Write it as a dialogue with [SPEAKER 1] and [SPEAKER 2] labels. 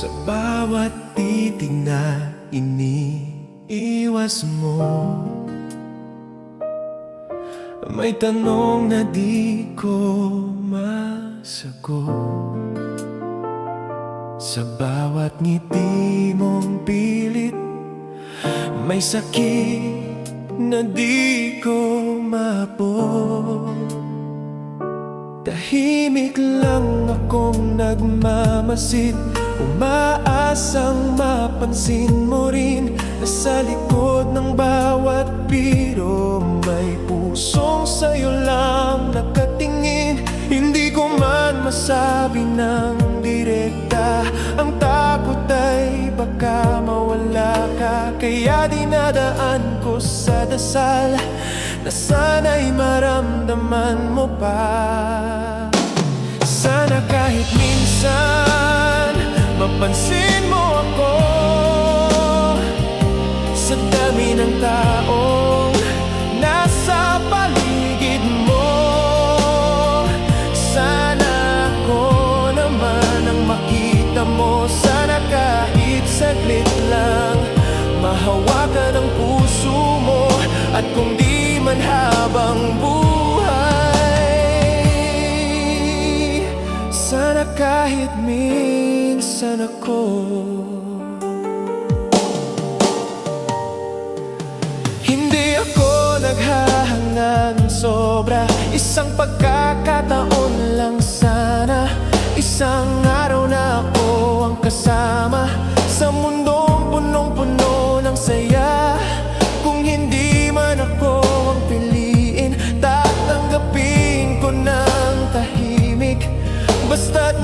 [SPEAKER 1] Sa bawat titig na iniiwas mo, may tanong na di ko masagot. Sa bawat ngiti mong pilit, may sakit na di ko maabot. Tahimik lang akong nagmamasid, umaasang mapansin mo rin na sa likod ng bawat biro may pusong sa'yo lang nakatingin. Hindi ko man masabi ng direkta, ang takot ay baka mawala ka. Kaya dinadaan ko sa dasal na sana'y maramdaman mo pa. Sana kahit minsan mapansin mo ako sa dami ng taong nasa paligid mo. Sana ako naman ang makita mo. Sana kahit saglit lang mahawakan ang puso mo. At kung di man habang buhay, sana kahit minsan ako. Hindi ako naghahangad ng sobra, isang pagkakataon lang sana. Isang araw na ako ang kasama sa mundong punong-puno ng saya. Kung hindi man ako ang piliin, tatanggapin ko ng tahimik, basta't